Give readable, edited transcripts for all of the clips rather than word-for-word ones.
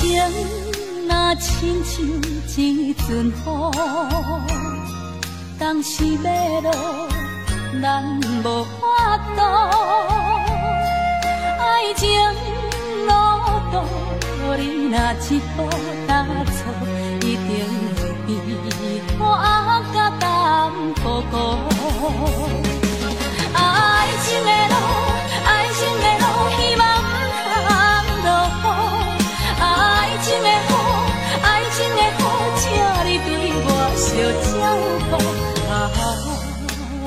情若亲像一阵雨，当时要落，咱无法度。爱情路途，你若一步踏错，一定会比苦啊甲甘苦苦。爱情的路，爱情的路，希望不通落雨。爱情的雨，爱情的雨，请你对我小照顾。雨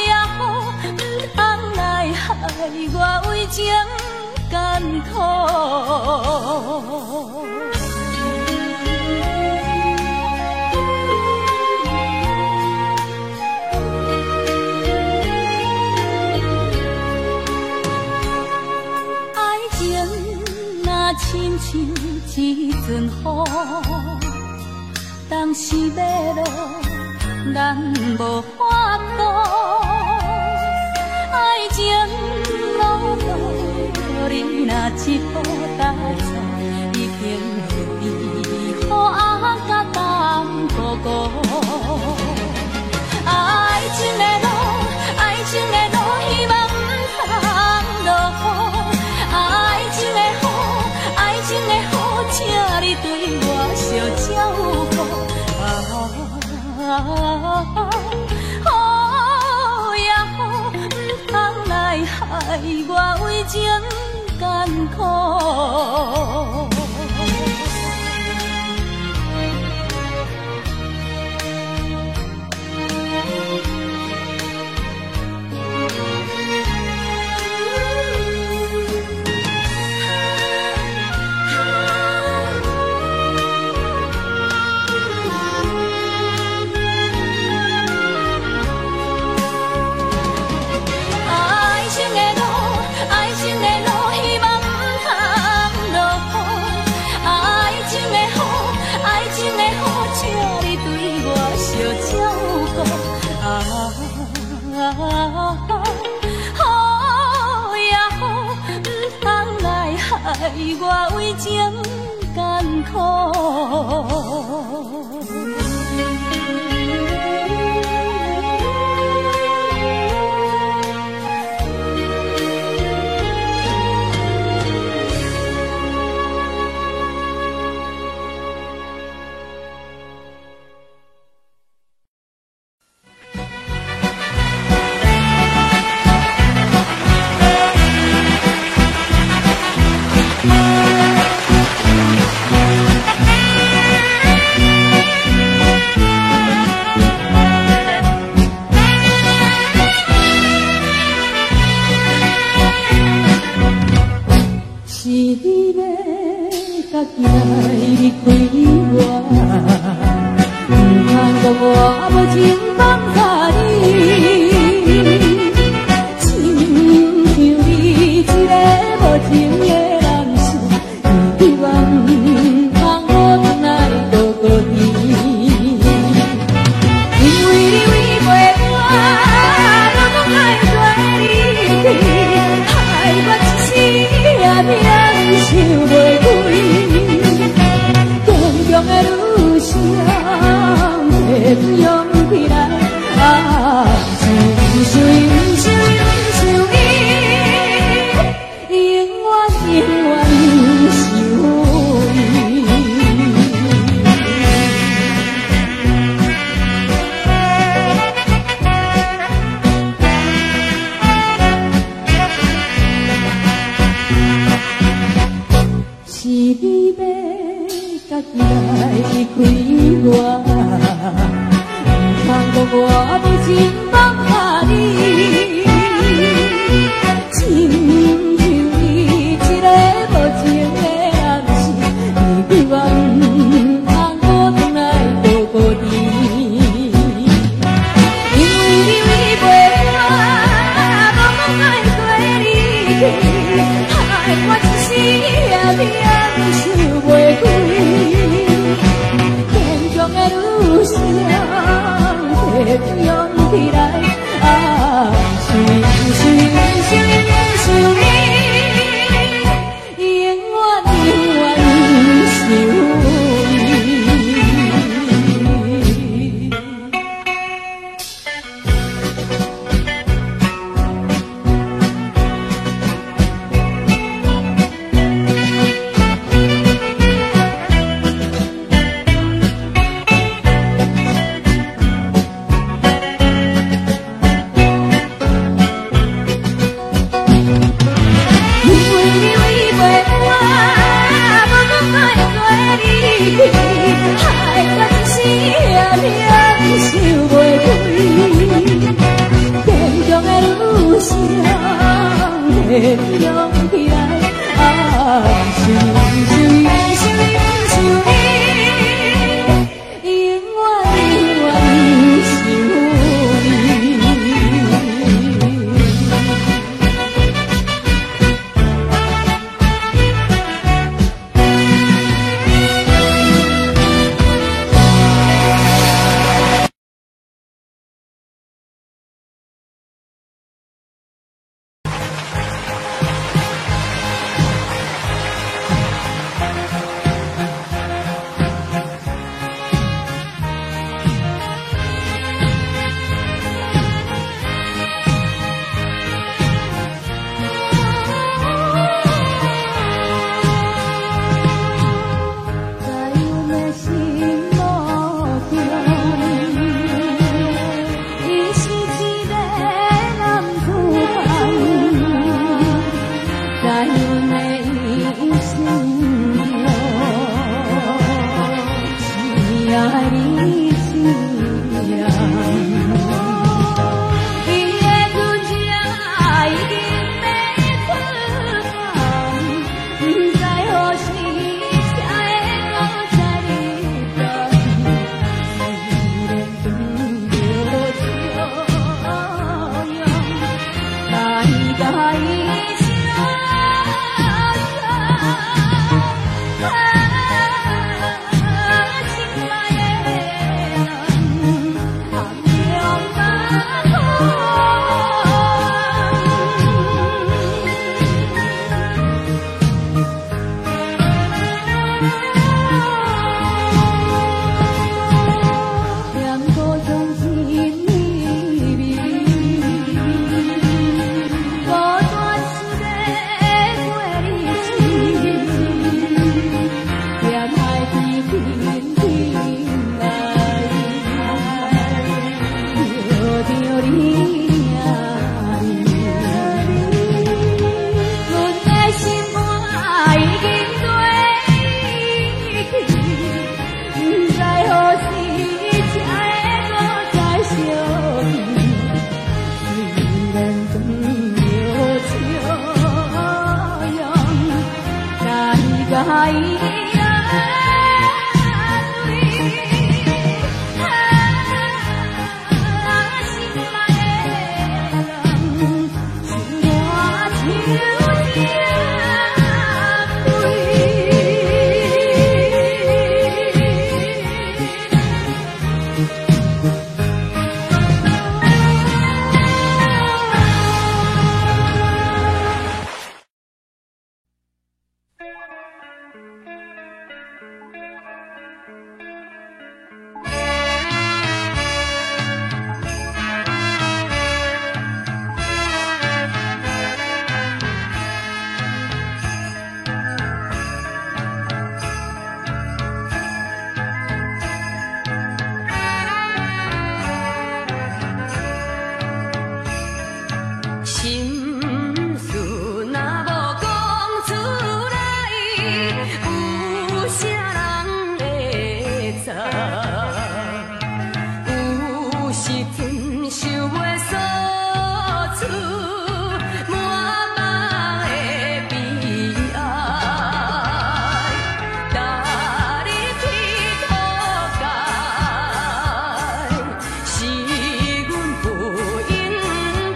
呀雨，不通来害我为情艰苦。亲像一阵雨，当时要落，咱无法度。爱情路途，你若一步踏错，一定会比雨啊甲甘苦苦。爱情的路，爱情的路，希望不通落雨。爱情的雨，爱情的雨，请你对我小照顾。雨呀雨，不通来害我为情艰苦。雨呀雨，不通来害我为情艰苦。是阮不应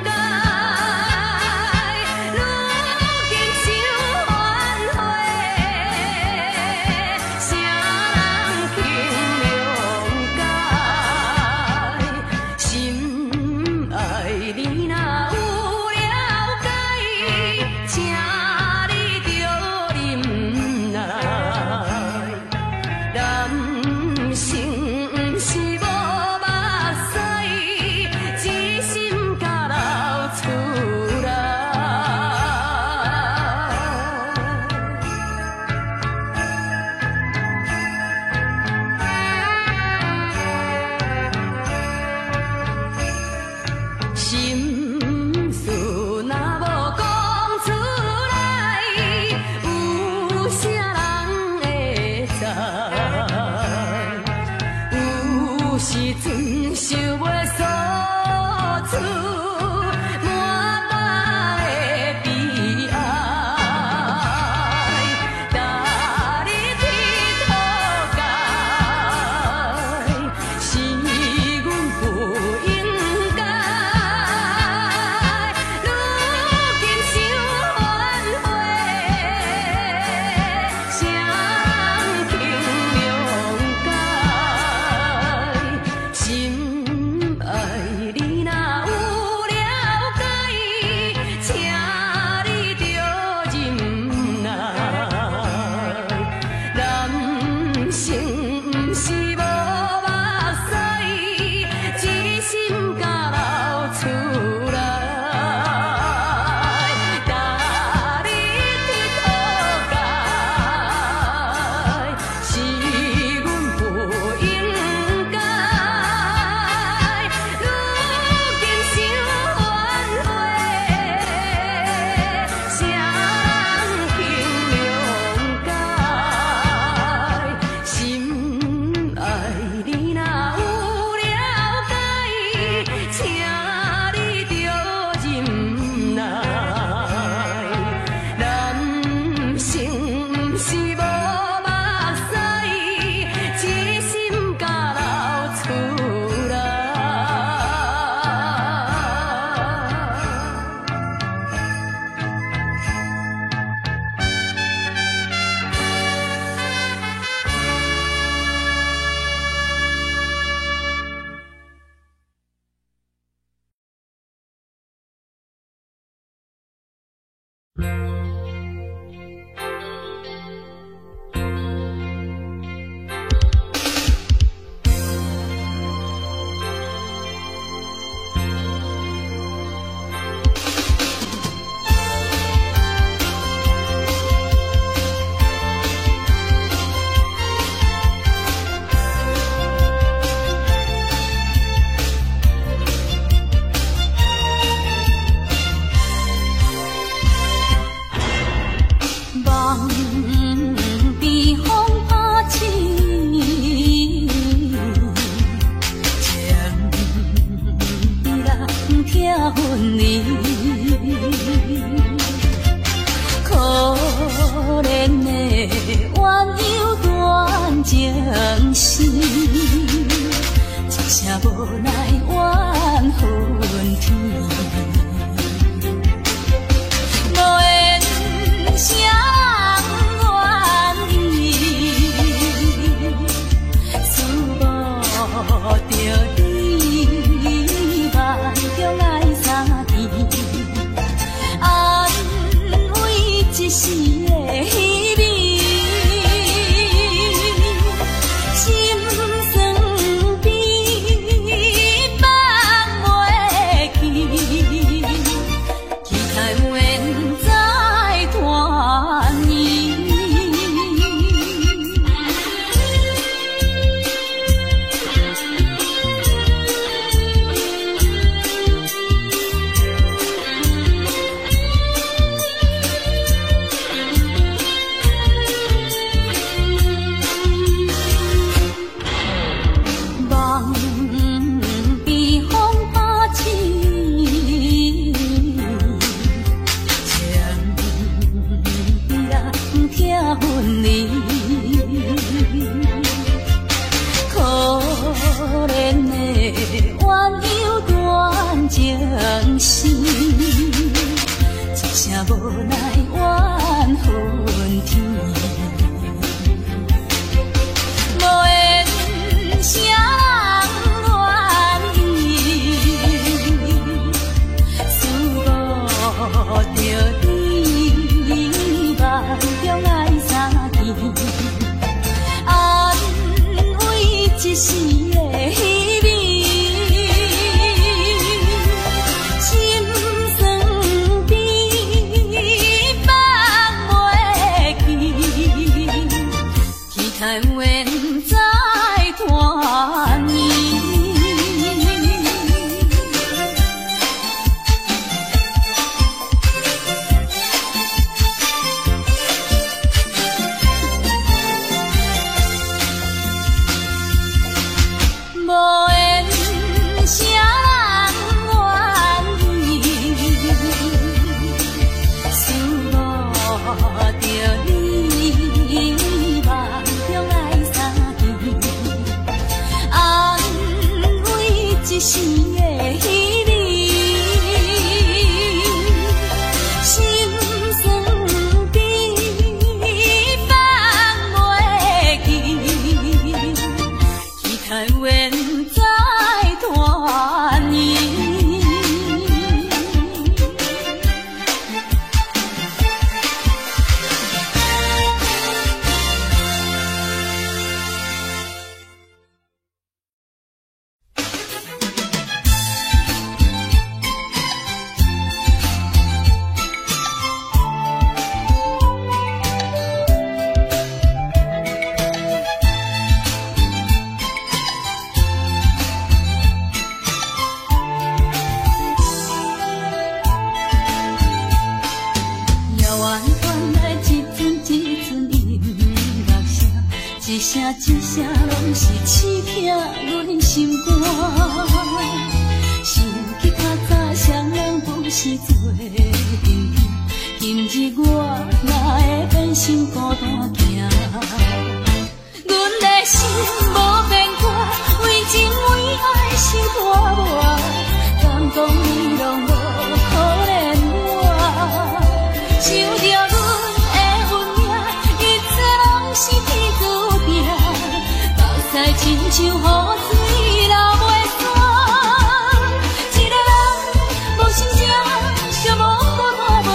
该。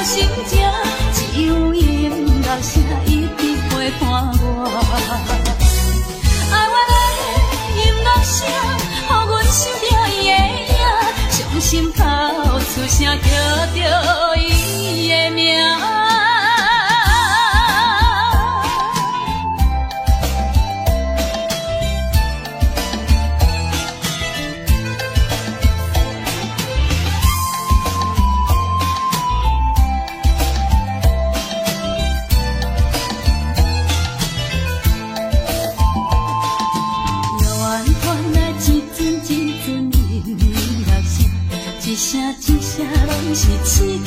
心情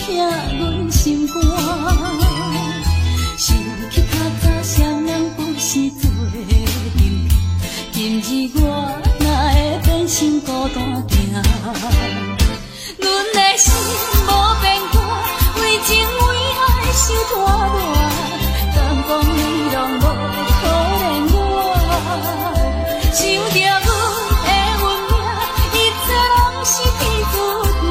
疼阮心肝。想起较早双人不是做阵，今日我哪会变成孤单行？阮的心无变卦，为情为爱受拖磨，敢讲你拢无可怜我？想着阮的运命，一切拢是天注定，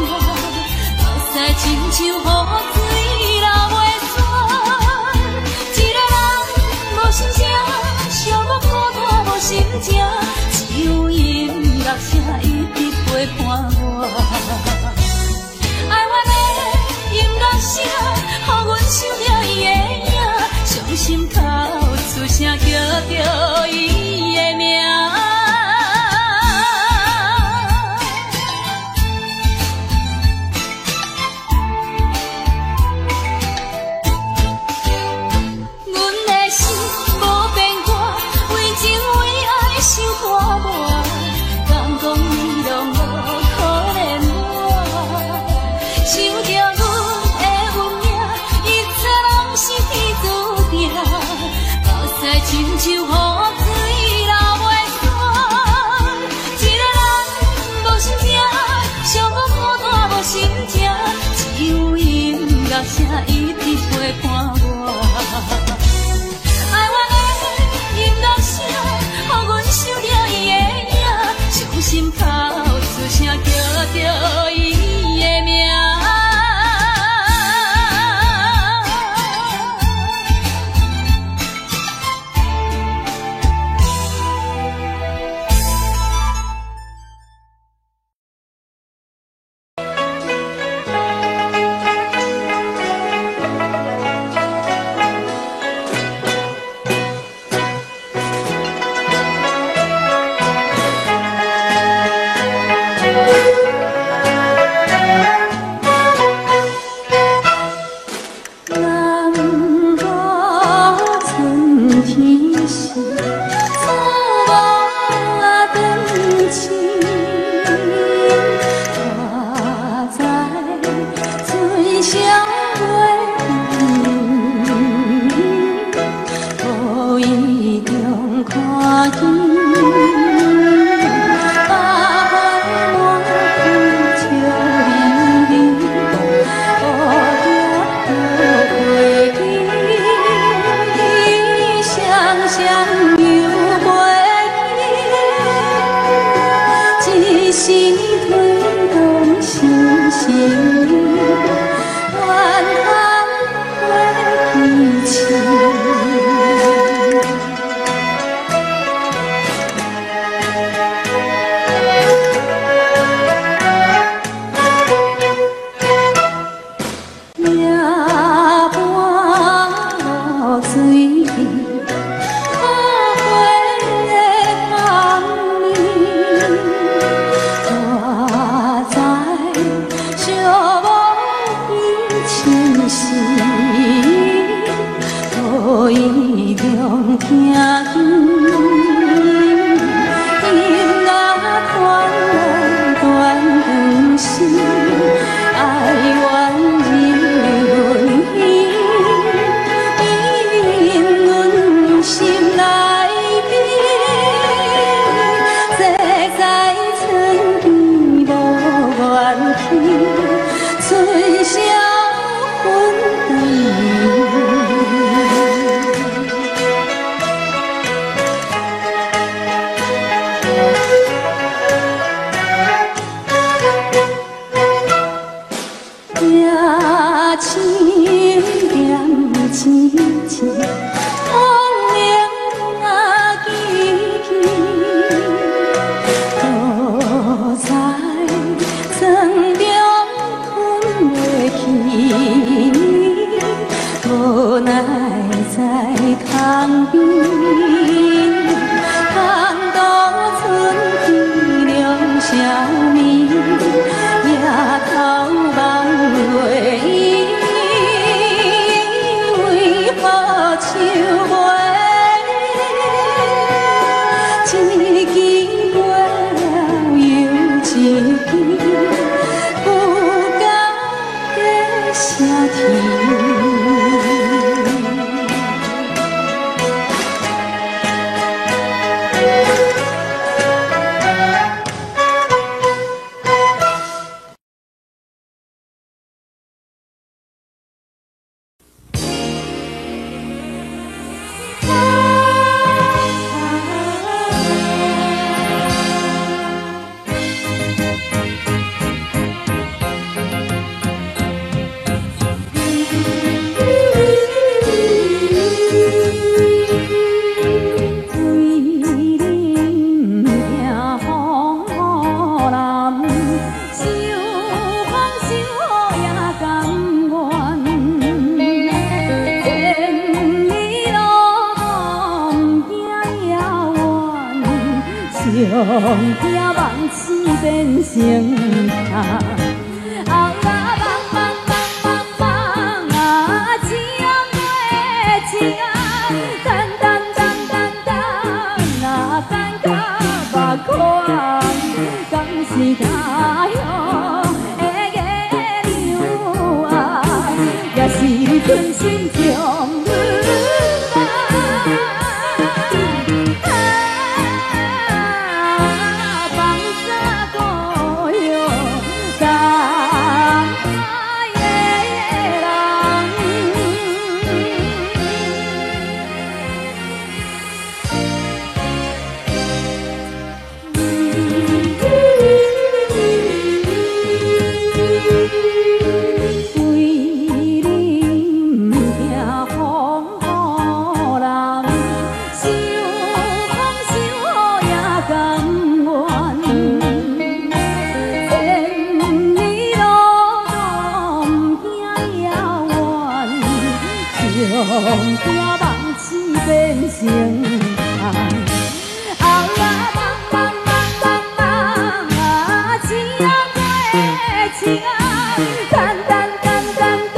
目屎亲像雨水流袂煞。一个人无心情，寂寞孤单无心情，只有音乐声一直陪伴我。爱我的音乐声，予阮想着伊的影，伤心哭出声叫着伊的名。阮的心无变卦，为情为爱受拖磨，敢讲你拢无可怜我？想着阮的运命，一切拢是天注定，目屎亲像雨水流袂煞。一个人无心情，寂寞孤单无心情，只有音乐声一直陪伴我。爱我的音乐声，予阮想着伊的影，伤心哭出声叫着伊的名。声天。上惊梦醒变成塔，啊梦梦梦梦梦啊，情的情，等等等等等啊，等到目眶，敢是他乡的月亮啊，也是存心将阮放。上惊梦醒变成空，啊梦梦梦梦梦啊，情的情，等等等等等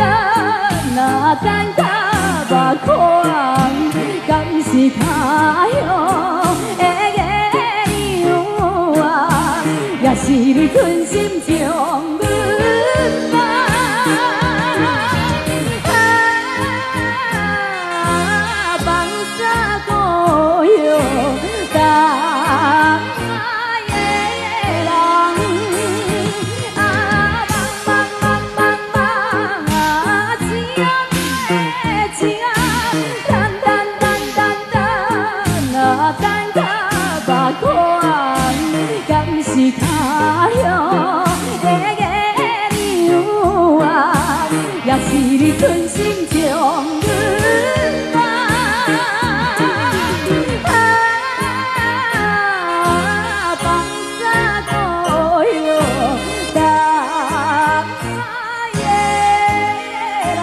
啊，等到目眶，敢是他乡的月亮啊，也是你存心将阮放。是他乡的月亮啊，也是你存心将阮放。放下故乡，东海的人。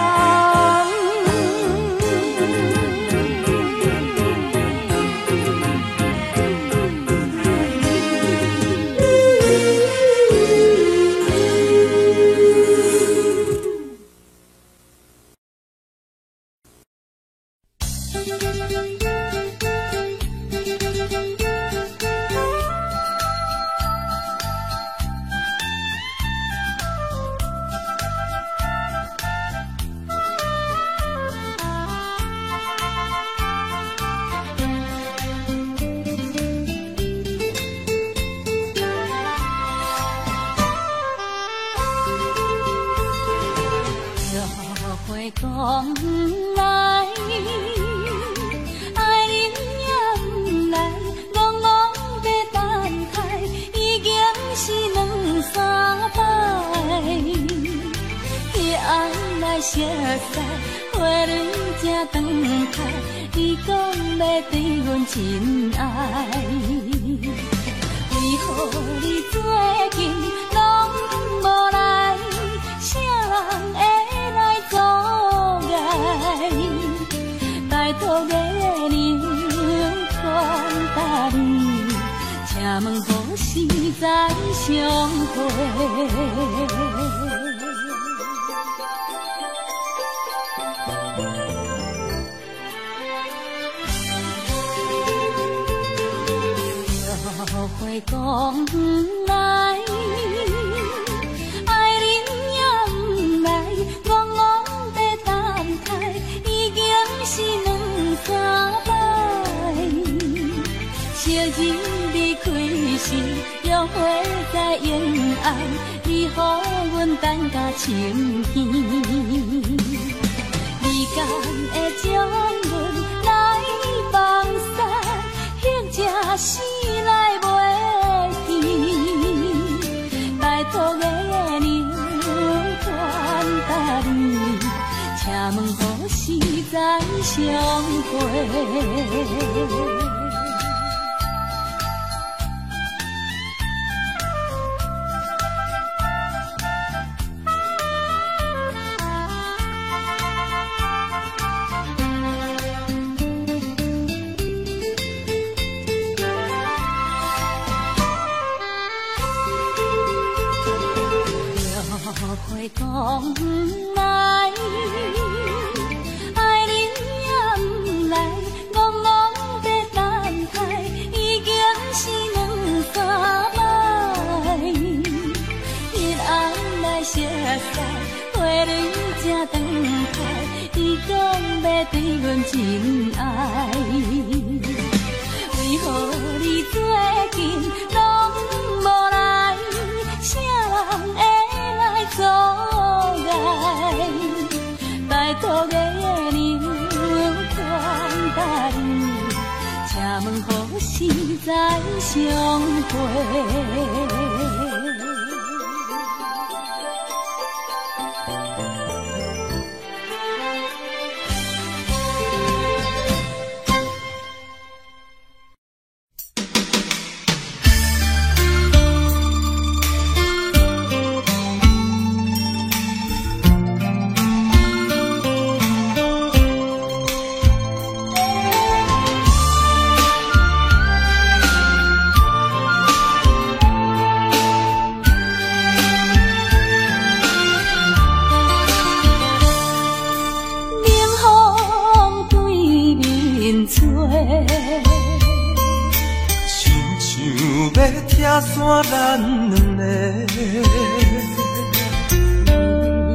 讲来，爱人也不来，戆戆在等待，已经是两三摆。彼暗来熟悉，花蕊正长开，你讲要对阮亲爱，为何你最近拢无来？啥人会来阻碍？拜托月亮传达你，请问何时再相会？后悔讲来，爱人也不来，戆花在沿岸，你予阮等甲晴天。你敢会将阮来放散，或者死来袂去？拜托个娘，款待你，请问何时再相会？讲不来，爱你也不来，戆戆在等待，已经是两三摆。日暗来熟悉，花蕊才长开，伊讲要对阮真爱，为何你最近拢无来？啥人会？阻碍，拜托个娘，款待你，请问何时再相会？听山咱两个，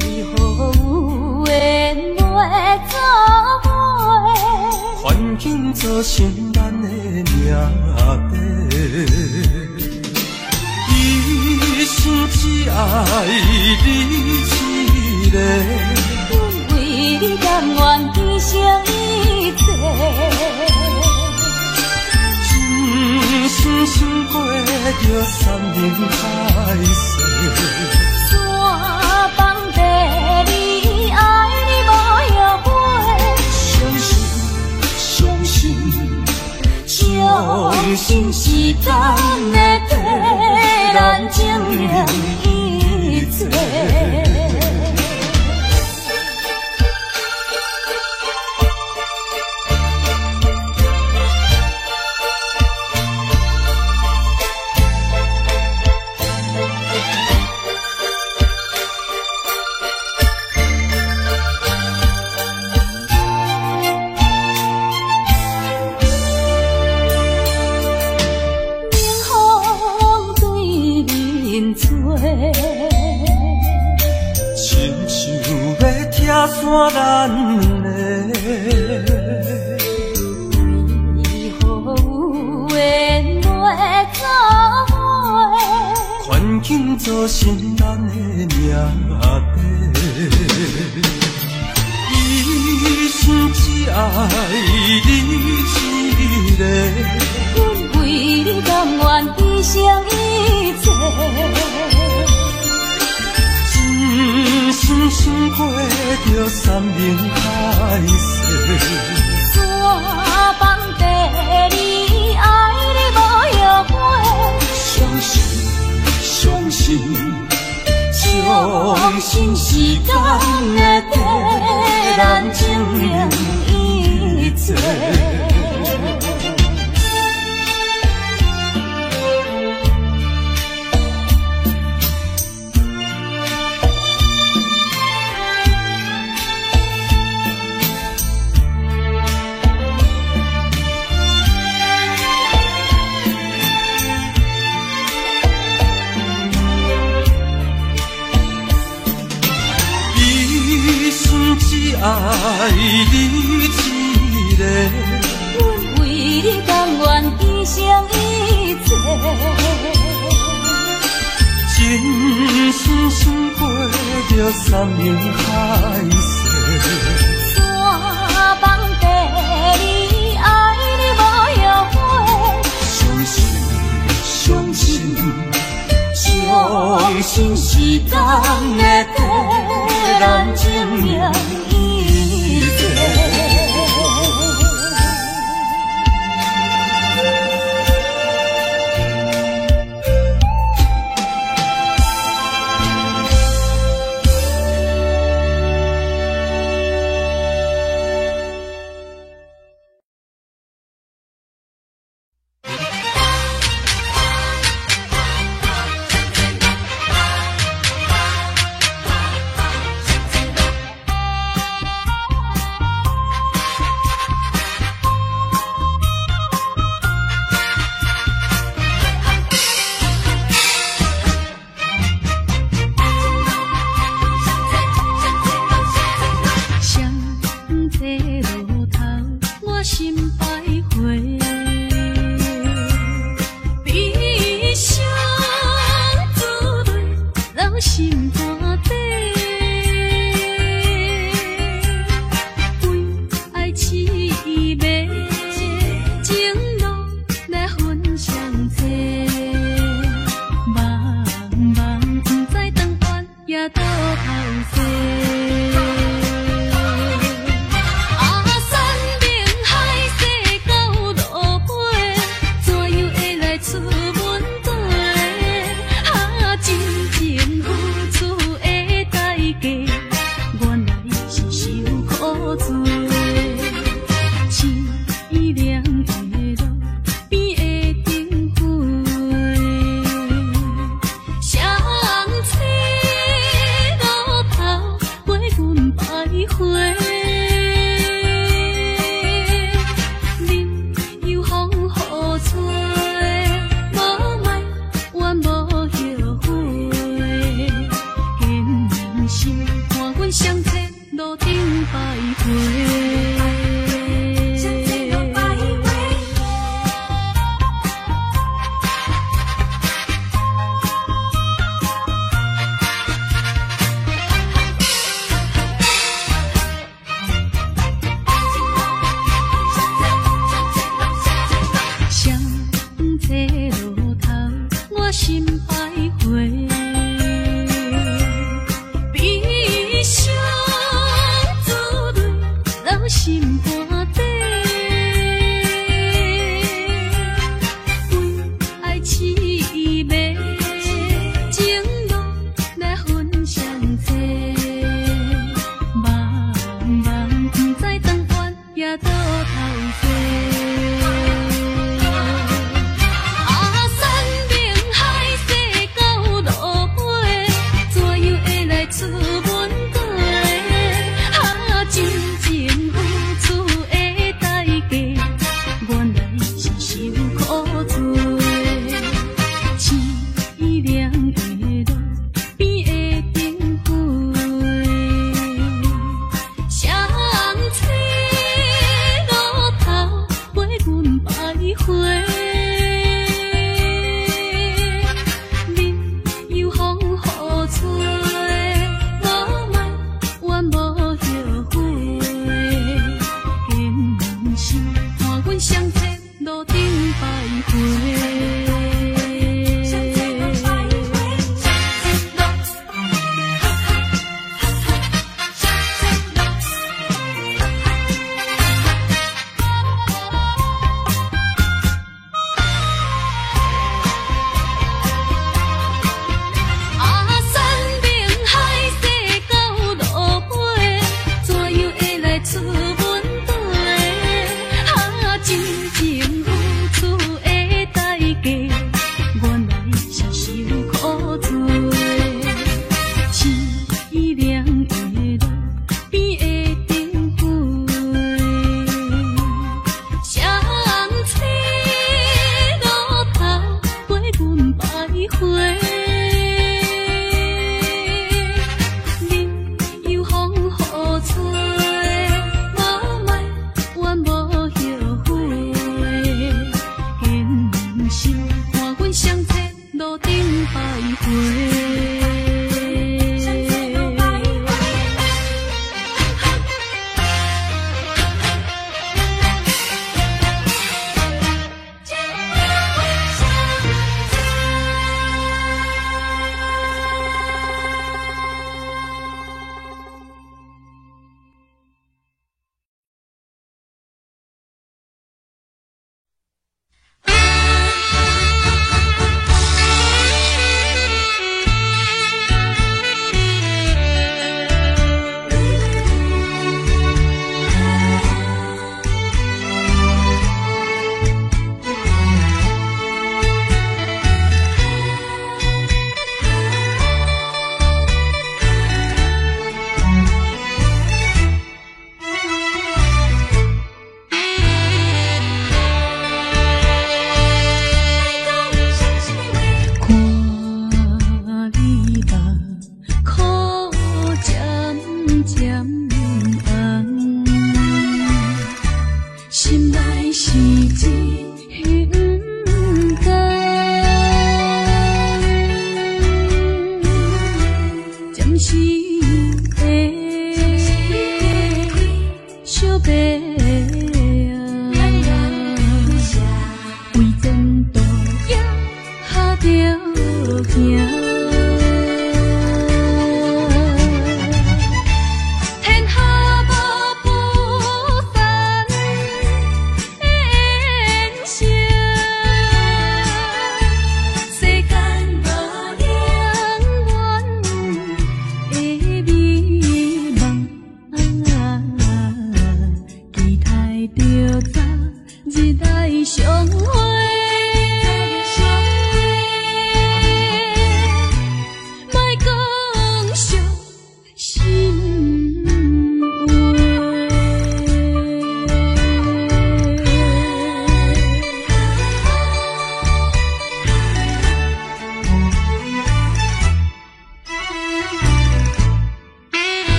为何有缘袂做伙？环境造成咱的命底。一生只爱你一个，阮为你甘愿牺牲一切。真心过着山盟海誓，山崩地离，爱你无后悔。相信时间会替咱证明一切。山咱两个，为何有缘袂做伙？环境造成咱的命底。一生只爱你一个，阮为你甘愿牺牲一切。真心过着山盟海誓，山崩地离，爱你无后悔。相信时间会替咱证明一切。只爱你一个，阮为你甘愿牺牲一切。人生心过着山明海誓，山崩地离，爱你无后悔。相信，相信，相信是咱的地，咱情命依旧。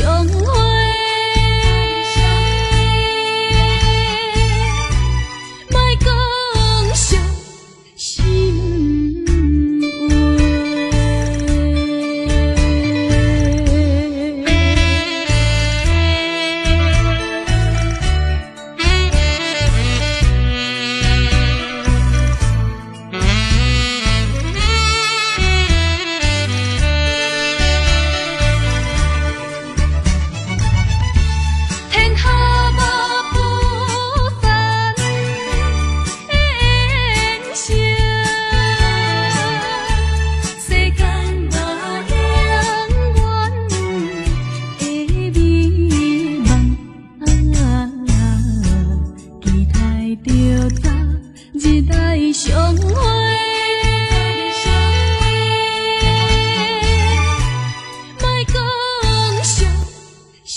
相会。莫讲伤心天下无不散的缘声，世间无永远的美梦，期待着早日来相会。莫讲伤心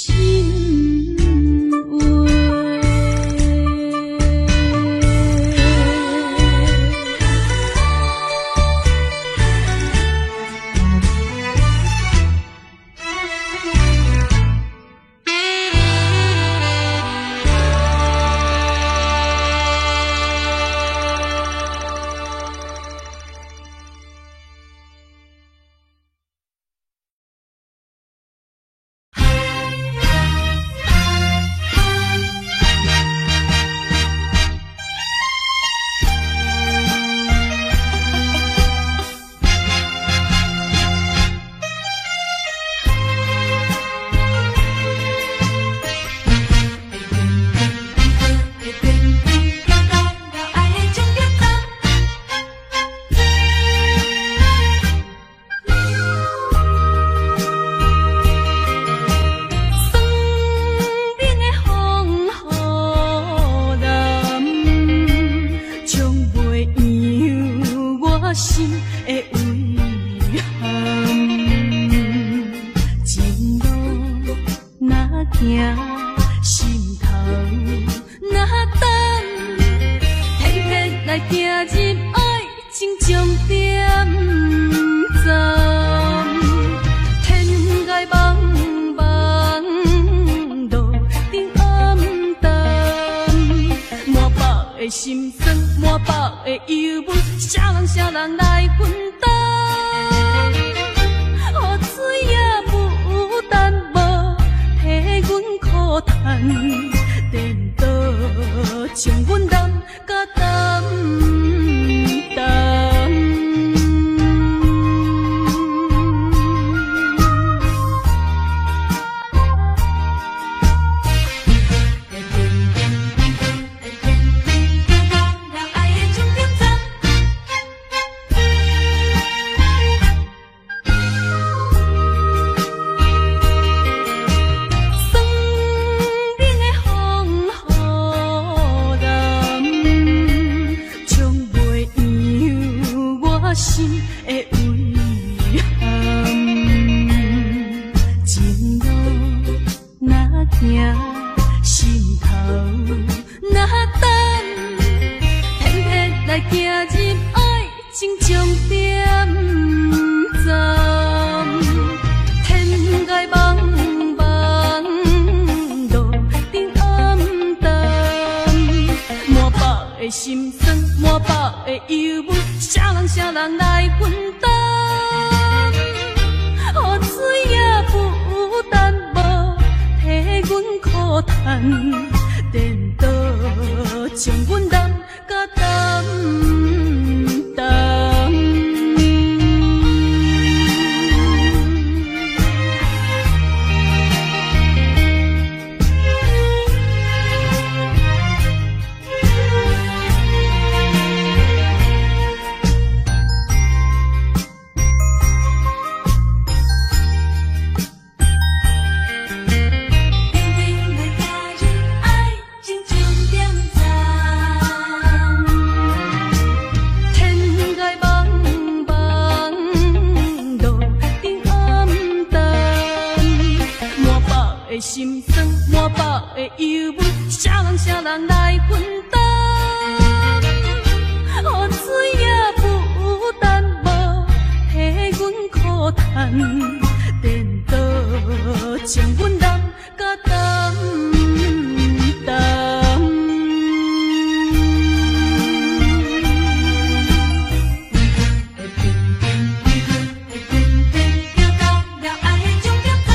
心的遗憾，情路若行，心头若等，偏偏来行入爱情终点站。天涯茫茫，路灯暗淡，满腹的心酸，满腹的忧闷。啥人来分担？雨水也负担无，替阮苦叹，颠倒将阮担甲担担。心的遗憾，情路若行，心头若等，偏偏来行入爱情终点站。天涯茫茫，路灯暗淡，满腹的心酸，满腹的忧闷。啥人来分担？雨水也负担无，替阮苦叹，颠倒将阮担甲担担。心酸满腹的忧闷，啥人来分担？雨水也负担无，替阮苦叹，颠倒将阮揽甲担担。会变变变去，会变变变到了爱迄种点赞。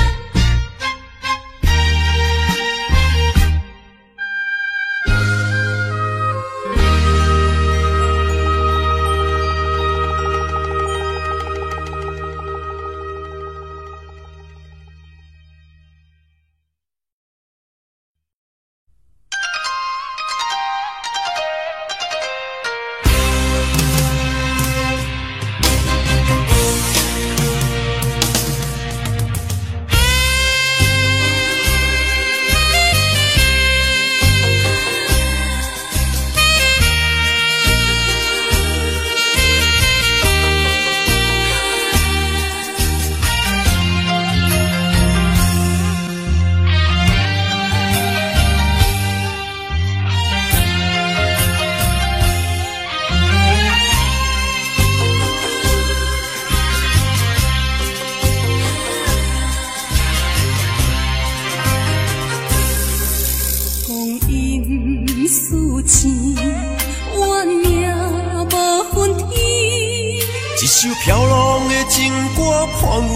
一首飘浪的情歌，伴阮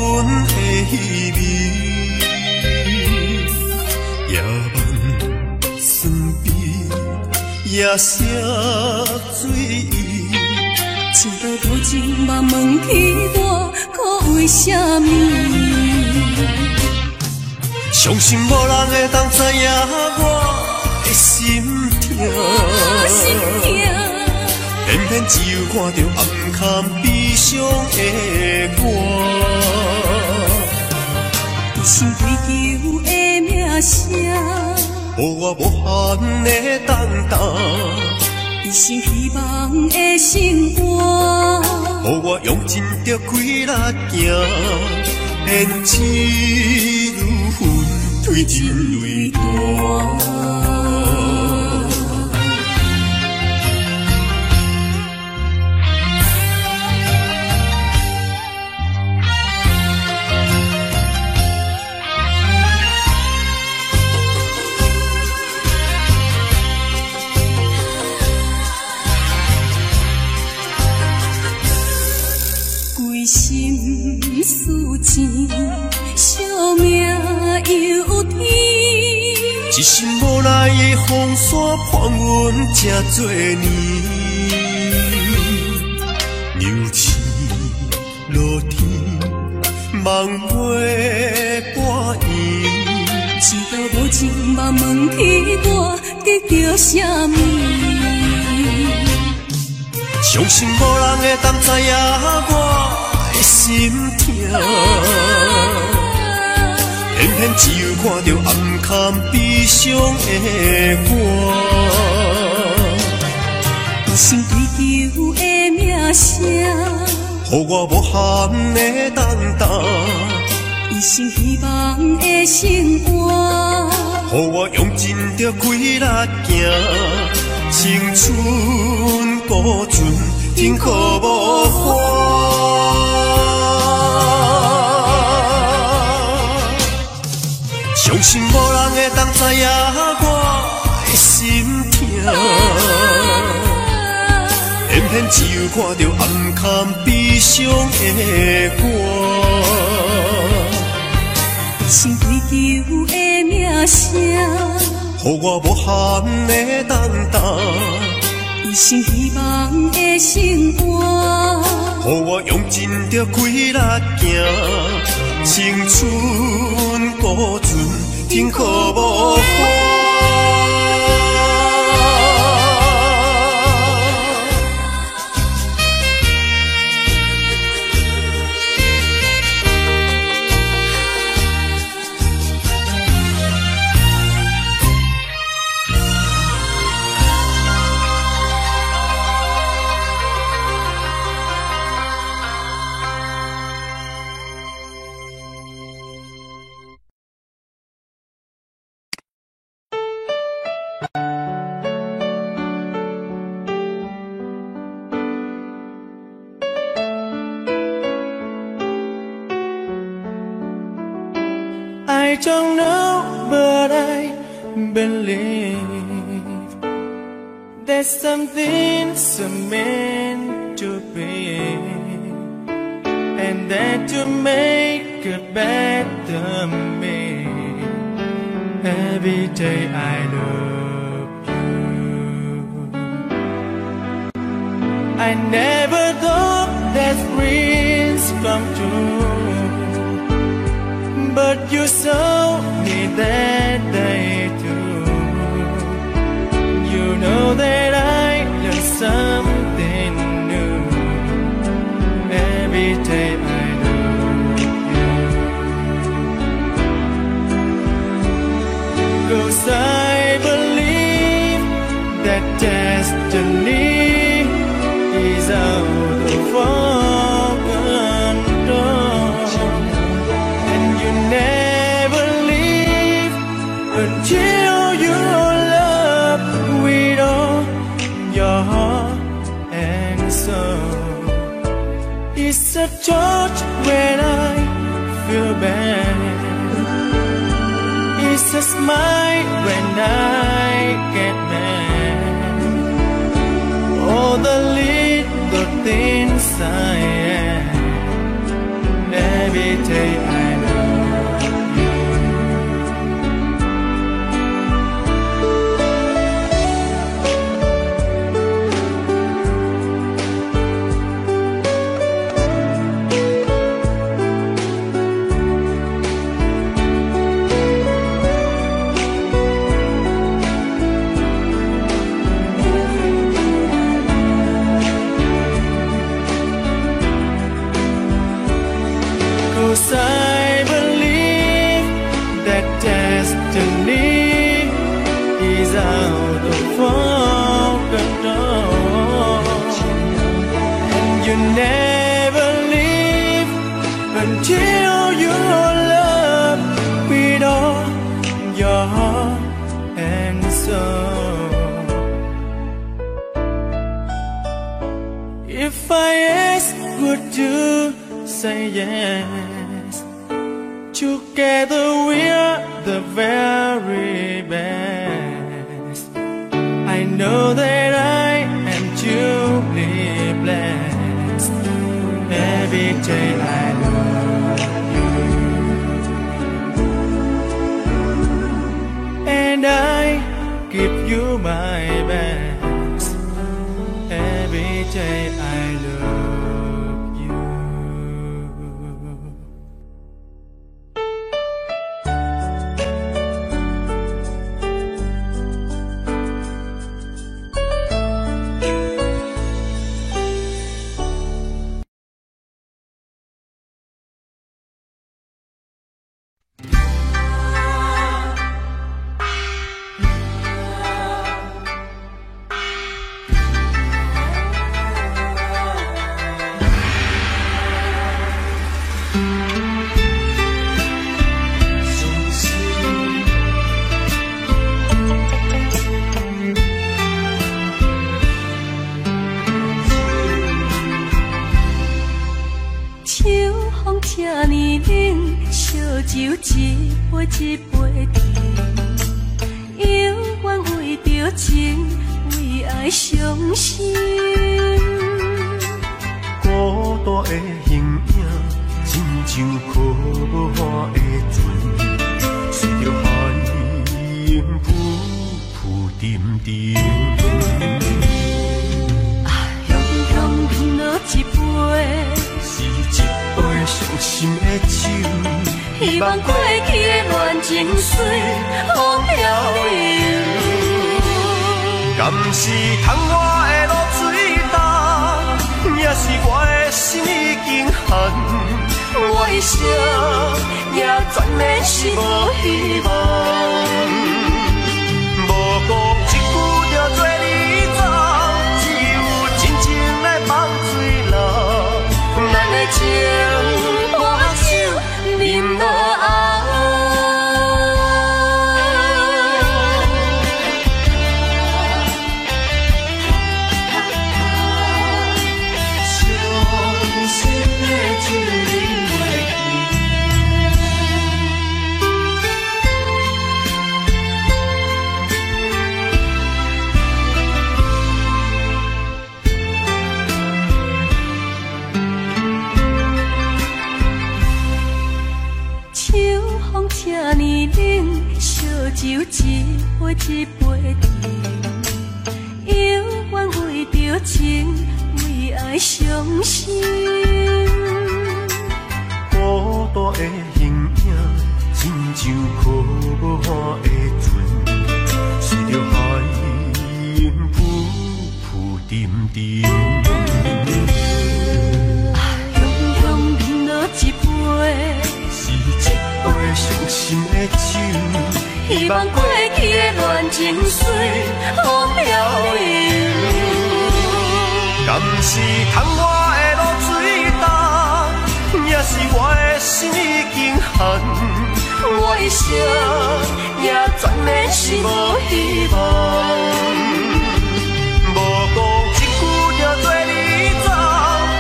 的稀微，夜晚酸悲，夜色醉意。一个无情嘛问起我，可为什么？相信无人会当知影我的心痛。偏偏只有看到暗坎悲伤的我，一心追求的名声，予我无限的等待；一心希望的生活，予我用尽着规力行，缘只如云推进泪大。心思情，惜命犹天。一心无奈的风沙伴阮这多年，牛市落天，梦袂半圆。一道无情嘛问起我，结着啥物？相信无人会当知影我的心痛，偏偏只有看到暗坎悲伤的我，一心追求的名声，予我无限的等待；一心希望的生活，予我用尽着规力行，青春孤船停靠无花。相信无人会当知影我的心痛，偏偏只有看到暗坎悲伤的我，一心追求的名声，予我无限的等待；一心希望的生活，予我用尽着规力行，青春孤船停靠无花。don't know, but I believe there's something so meant to be, and that to make a better me. Every day I love you. I never thought that dreams come true, but you saw me that day too. You know that I learned something new. Every day I love you. 'Cause I believe that destiny is out of our control, and you never leave until you're loved with all your heart and soul. It's a touch when I feel bad, it's a smile when I get mad. All the little things I am, every day I love you. 'Cause I believe that destiny is out of our control, and you never leave until you're loved with all your heart and soul. If I ask, would you say yes? Together we're the very best. I know that I am truly blessed. Every day I love you, and I give you my best. Every day I love you.酒一杯一杯甜，永远为着情，为爱伤心。孤单的形影，亲像可看的船，随着海涌浮浮沉沉。雄雄饮落一杯，是一杯伤心的酒。 希望过去的恋情随风飘摇，敢是窗外的露水重，也是我的心已经寒。我一生也全然是无希望。无顾一句就做你走，只有真情来放水流。咱的情伴手。 饮落后，伤心的酒饮袂停。冷，烧酒一杯一杯饮，犹原为着情，为爱伤心。孤单的形影，亲像可汗的船，随着海音浮浮沉沉。雄雄饮落一杯，是一杯伤心的酒，希望过去的恋情随风飘零。敢是窗外的露水重，也是我的心已经寒。我一生也全然是无希望。无讲一句就做你走，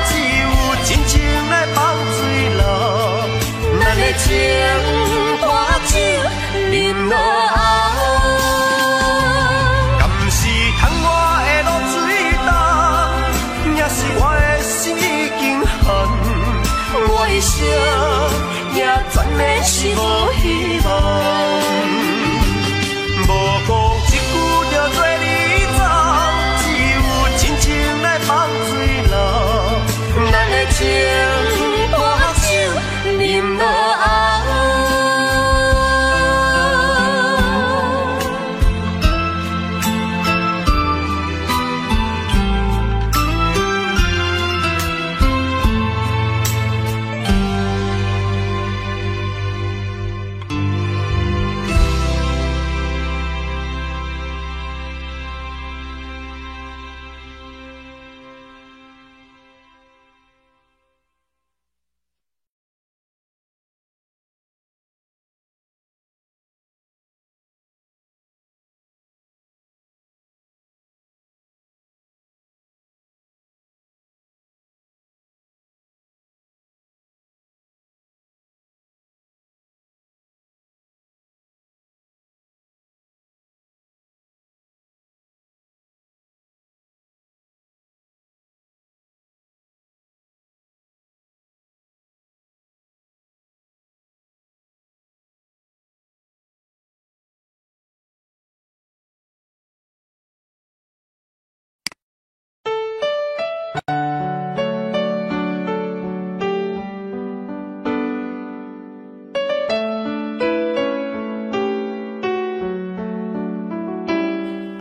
只有真情来放水流。咱的情伴酒饮落喉，敢是窗外的露水重，也是我的心已经寒。我一生也全然是无希望。无讲一句就做你走，只有真情来放水流。咱的情伴酒饮落喉。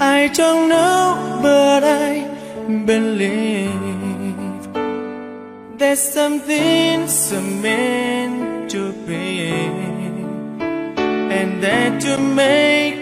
I don't know, but I believe there's something so meant to be, and that to make